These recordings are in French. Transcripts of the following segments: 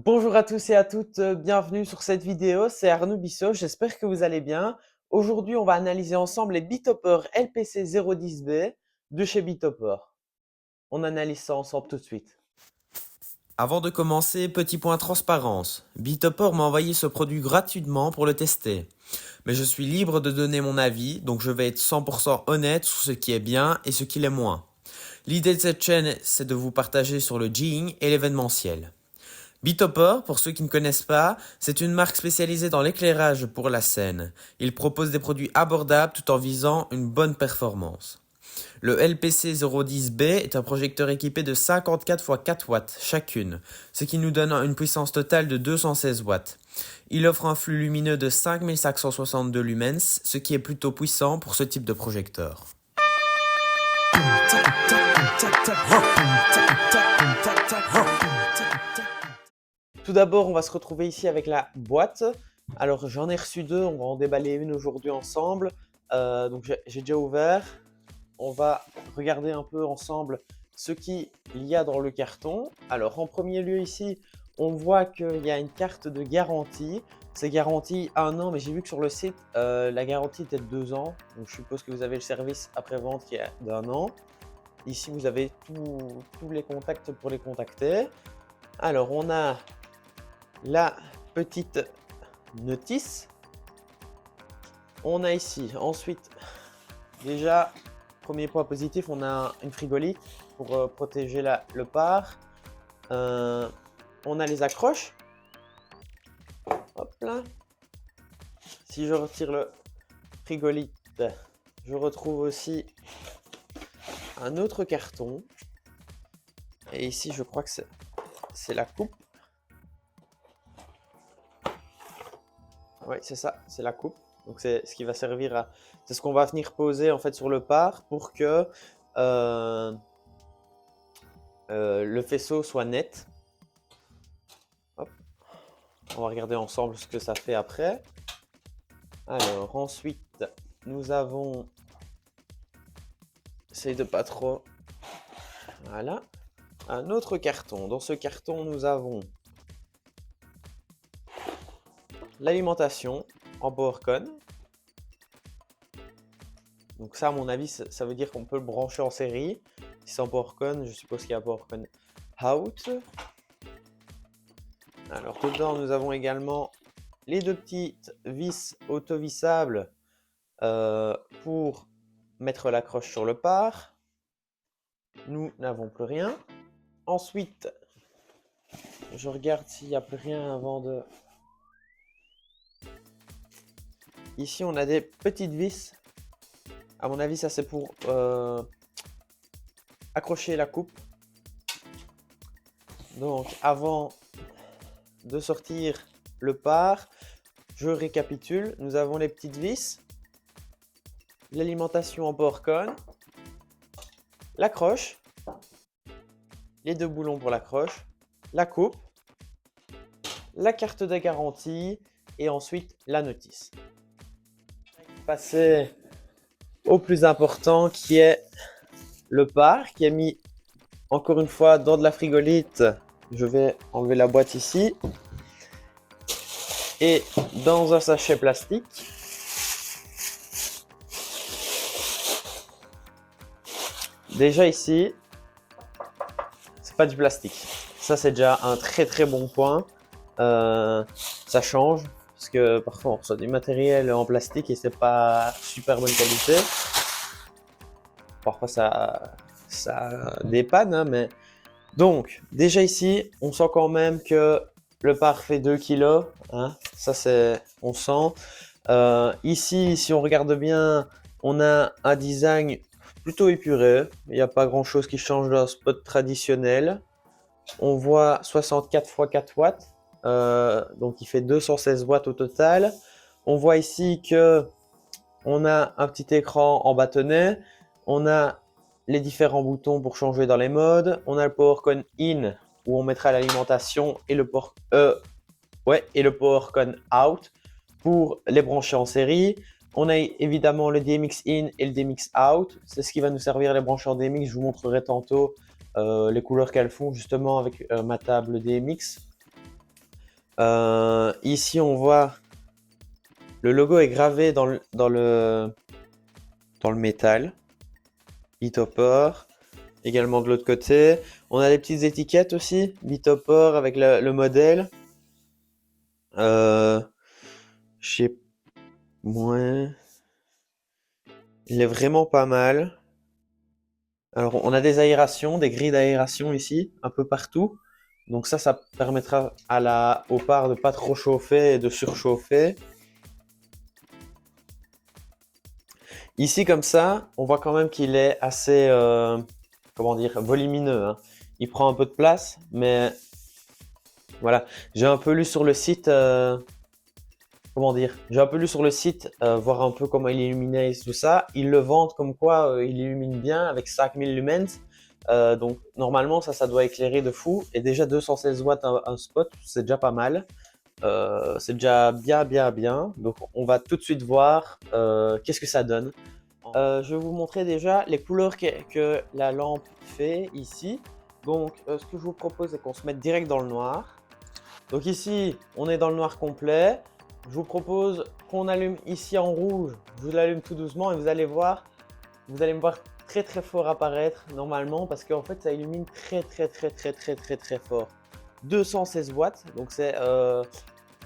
Bonjour à tous et à toutes, bienvenue sur cette vidéo, c'est Arnaud Bissot, j'espère que vous allez bien. Aujourd'hui, on va analyser ensemble les Bitopper LPC 010B de chez Bitopper. On analyse ça ensemble tout de suite. Avant de commencer, petit point transparence. Bitopper m'a envoyé ce produit gratuitement pour le tester. Mais je suis libre de donner mon avis, donc je vais être 100% honnête sur ce qui est bien et ce qui l'est moins. L'idée de cette chaîne, c'est de vous partager sur le G'ing et l'événementiel. Bitopper, pour ceux qui ne connaissent pas, c'est une marque spécialisée dans l'éclairage pour la scène. Il propose des produits abordables tout en visant une bonne performance. Le LPC 010B est un projecteur équipé de 54 x 4 watts chacune, ce qui nous donne une puissance totale de 216 watts. Il offre un flux lumineux de 5562 lumens, ce qui est plutôt puissant pour ce type de projecteur. Tout d'abord, on va se retrouver ici avec la boîte. Alors, j'en ai reçu deux, on va en déballer une aujourd'hui ensemble. Donc, j'ai déjà ouvert. On va regarder un peu ensemble ce qu'il y a dans le carton. Alors, en premier lieu ici, on voit qu'il y a une carte de garantie. C'est garantie 1 an, mais j'ai vu que sur le site, la garantie était de 2 ans. Donc, je suppose que vous avez le service après-vente qui est d'1 an. Ici, vous avez tous les contacts pour les contacter. Alors, on a la petite notice. On a ici ensuite, déjà, premier point positif, on a une frigolite pour protéger le par. On a les accroches. Hop là. Si je retire le frigolite, je retrouve aussi un autre carton. Et ici, je crois que c'est la coupe. Oui, c'est ça, c'est la coupe. Donc c'est ce qui va servir à... C'est ce qu'on va venir poser en fait sur le par pour que le faisceau soit net. Hop. On va regarder ensemble ce que ça fait après. Alors ensuite, nous avons... Essaye de pas trop... Voilà. Un autre carton. Dans ce carton, nous avons l'alimentation en PowerCon. Donc ça, à mon avis, ça veut dire qu'on peut le brancher en série. Si c'est en PowerCon, je suppose qu'il y a PowerCon Out. Alors dedans, nous avons également les deux petites vis auto-vissables pour mettre l'accroche sur le par. Nous n'avons plus rien. Ensuite, je regarde s'il n'y a plus rien avant de... Ici, on a des petites vis. À mon avis, ça c'est pour accrocher la coupe. Donc, avant de sortir le par, je récapitule. Nous avons les petites vis, l'alimentation en PowerCon, l'accroche, les deux boulons pour l'accroche, la coupe, la carte de garantie et ensuite la notice. Passer au plus important qui est le par qui est mis encore une fois dans de la frigolite. Je vais enlever la boîte ici et dans un sachet plastique. Déjà ici, c'est pas du plastique. Ça c'est déjà un très très bon point. Ça change parce que parfois on reçoit du matériel en plastique et c'est pas super bonne qualité. Parfois ça dépanne, hein, mais donc déjà ici, on sent quand même que le par fait 2 kg. Hein, ça c'est, on sent. Ici, si on regarde bien, on a un design plutôt épuré. Il n'y a pas grand chose qui change d'un spot traditionnel. On voit 64 x 4 watts. Donc il fait 216 watts au total. On voit ici que on a un petit écran en bâtonnet. On a les différents boutons pour changer dans les modes. On a le PowerCon In où on mettra l'alimentation et le PowerCon Out pour les brancher en série. On a évidemment le DMX In et le DMX Out. C'est ce qui va nous servir les brancher en DMX. Je vous montrerai tantôt les couleurs qu'elles font justement avec ma table DMX. Ici, on voit le logo est gravé dans le métal. Bitopor. Également de l'autre côté. On a les petites étiquettes aussi. Bitopor avec le modèle. Je sais moins. Il est vraiment pas mal. Alors, on a des aérations, des grilles d'aération ici, un peu partout. Donc ça permettra au par de pas trop chauffer et de surchauffer. Ici, comme ça, on voit quand même qu'il est assez, comment dire, volumineux, hein. Il prend un peu de place, mais voilà. J'ai un peu lu sur le site, comment dire, j'ai un peu lu sur le site, voir un peu comment il illuminait et tout ça. Ils le vendent comme quoi il illumine bien avec 5000 lumens. Donc normalement, ça doit éclairer de fou. Et déjà 216 watts un spot, c'est déjà pas mal. C'est déjà bien, bien, bien. Donc on va tout de suite voir qu'est-ce que ça donne. Je vais vous montrer déjà les couleurs que la lampe fait ici. Donc ce que je vous propose, c'est qu'on se mette direct dans le noir. Donc ici, on est dans le noir complet. Je vous propose qu'on allume ici en rouge. Je vous l'allume tout doucement et vous allez me voir très très fort apparaître normalement parce qu'en fait ça illumine très très très très très très très fort. 216 watts, donc c'est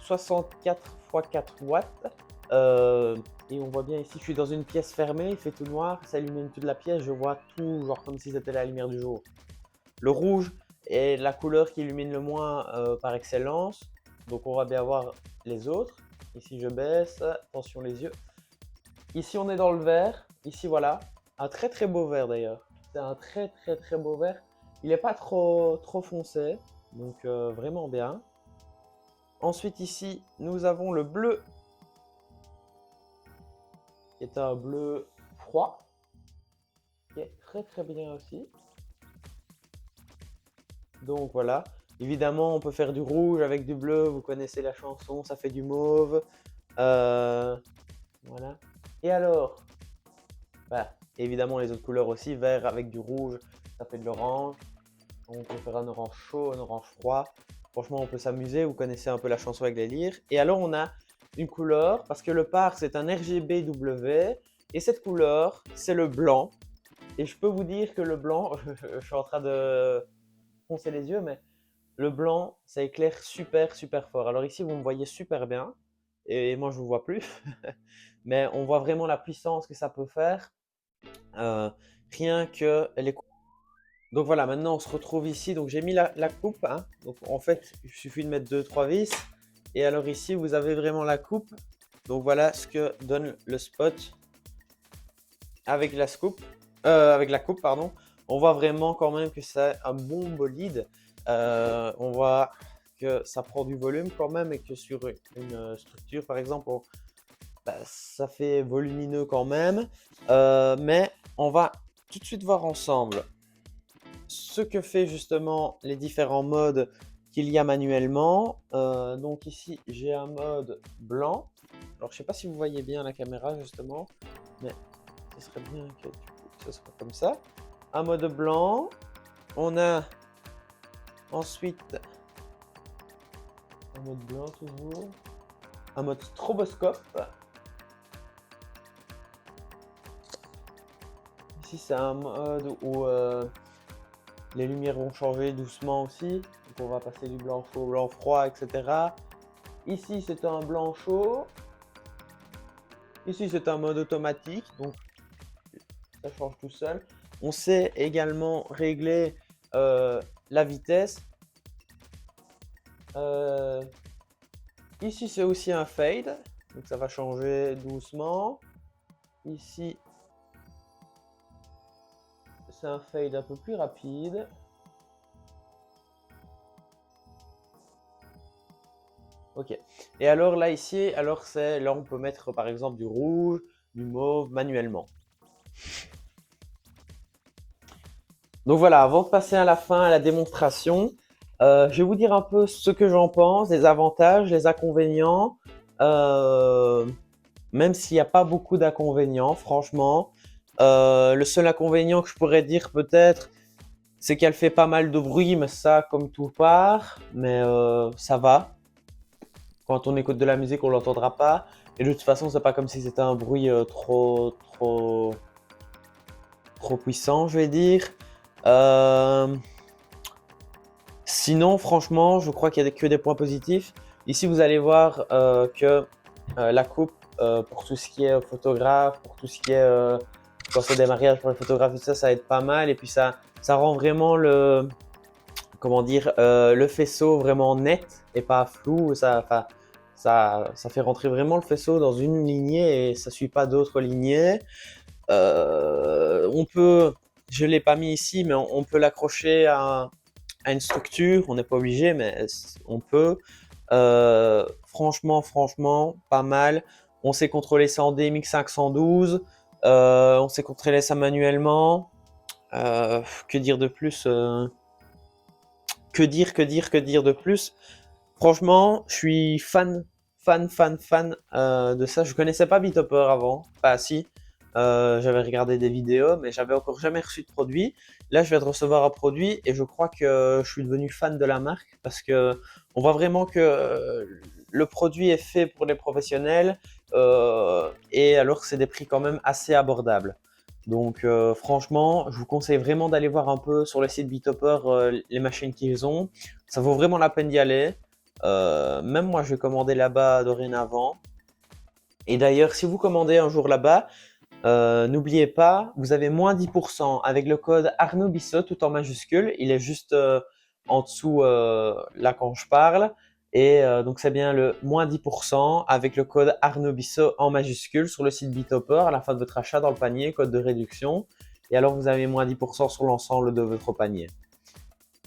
64 x 4 watts. Et on voit bien ici, je suis dans une pièce fermée, il fait tout noir, ça illumine toute la pièce, je vois tout genre comme si c'était la lumière du jour. Le rouge est la couleur qui illumine le moins par excellence, donc on va bien voir les autres. Ici je baisse, attention les yeux. Ici on est dans le vert, ici voilà, un très très beau vert d'ailleurs. C'est un très très très beau vert. Il n'est pas trop foncé, donc vraiment bien. Ensuite ici nous avons le bleu, qui est un bleu froid, qui est très très bien aussi. Donc voilà, évidemment on peut faire du rouge avec du bleu, vous connaissez la chanson, ça fait du mauve. Voilà. Et alors, bah, évidemment les autres couleurs aussi, vert avec du rouge, ça fait de l'orange. On peut faire un orange chaud, un orange froid. Franchement, on peut s'amuser, vous connaissez un peu la chanson avec les lyres. Et alors, on a une couleur, parce que le par, c'est un RGBW, et cette couleur, c'est le blanc. Et je peux vous dire que le blanc, je suis en train de foncer les yeux, mais le blanc, ça éclaire super, super fort. Alors ici, vous me voyez super bien, et moi, je ne vous vois plus. Mais on voit vraiment la puissance que ça peut faire. Rien que les... Donc voilà, maintenant on se retrouve ici. Donc j'ai mis la coupe, hein. Donc en fait, il suffit de mettre 2-3 vis. Et alors ici, vous avez vraiment la coupe. Donc voilà ce que donne le spot avec la coupe. Avec la coupe, pardon. On voit vraiment quand même que c'est un bon bolide. On voit que ça prend du volume quand même et que sur une structure, par exemple, ça fait volumineux quand même. Mais on va tout de suite voir ensemble ce que fait justement les différents modes qu'il y a manuellement. Donc ici, j'ai un mode blanc. Alors, je sais pas si vous voyez bien la caméra justement, mais ce serait bien que ce soit comme ça. Un mode blanc. On a ensuite un mode blanc toujours. Un mode stroboscope. Ici, c'est un mode où les lumières vont changer doucement aussi. Donc on va passer du blanc chaud au blanc froid, etc. Ici, c'est un blanc chaud. Ici, c'est un mode automatique. Donc, ça change tout seul. On sait également régler la vitesse. Ici, c'est aussi un fade. Donc, ça va changer doucement. Ici, c'est un fade un peu plus rapide. Ok. Et alors là ici, là on peut mettre par exemple du rouge, du mauve manuellement. Donc voilà, avant de passer à la fin, à la démonstration, je vais vous dire un peu ce que j'en pense, les avantages, les inconvénients. Même s'il n'y a pas beaucoup d'inconvénients, franchement. Le seul inconvénient que je pourrais dire peut-être, c'est qu'elle fait pas mal de bruit, mais ça comme tout part, mais ça va. quand on écoute de la musique, on l'entendra pas. Et de toute façon, c'est pas comme si c'était un bruit trop puissant, je vais dire. Euh, Sinon, franchement, je crois qu'il y a que des points positifs. Ici, vous allez voir que la coupe, pour tout ce qui est photographe, pour tout ce qui est quand c'est des mariages pour les photographes, et ça aide pas mal. Et puis ça rend vraiment comment dire, le faisceau vraiment net et pas flou. Ça fait rentrer vraiment le faisceau dans une lignée et ça suit pas d'autres lignées. On peut, je l'ai pas mis ici, mais on peut l'accrocher à une structure. On n'est pas obligé, mais on peut. Franchement, pas mal. On sait contrôler ça en DMX 512. On sait contrôler ça manuellement. Que dire de plus que dire de plus? Franchement, je suis fan de ça. Je connaissais pas Bithopper avant. Enfin, si. J'avais regardé des vidéos, mais j'avais encore jamais reçu de produit. Là, je viens de recevoir un produit et je crois que je suis devenu fan de la marque parce que on voit vraiment que le produit est fait pour les professionnels et alors que c'est des prix quand même assez abordables. Donc franchement, je vous conseille vraiment d'aller voir un peu sur le site Bithopper les machines qu'ils ont. Ça vaut vraiment la peine d'y aller. Même moi, je vais commander là-bas dorénavant. Et d'ailleurs, si vous commandez un jour là-bas, n'oubliez pas, vous avez moins 10% avec le code Arnaud Bissot tout en majuscule. Il est juste en dessous là quand je parle. Et donc c'est bien le moins 10% avec le code Arnaud Bissot en majuscule sur le site Bithopper à la fin de votre achat dans le panier, code de réduction. Et alors vous avez moins 10% sur l'ensemble de votre panier.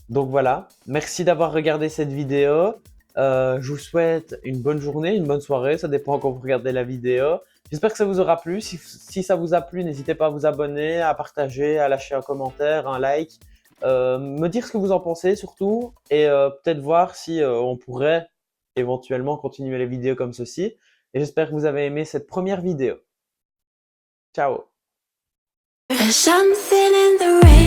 Donc voilà, merci d'avoir regardé cette vidéo. Je vous souhaite une bonne journée, une bonne soirée, ça dépend quand vous regardez la vidéo. J'espère que ça vous aura plu. Si ça vous a plu, n'hésitez pas à vous abonner, à partager, à lâcher un commentaire, un like, me dire ce que vous en pensez surtout, et peut-être voir si on pourrait éventuellement continuer les vidéos comme ceci. Et j'espère que vous avez aimé cette première vidéo. Ciao! There's something in the rain.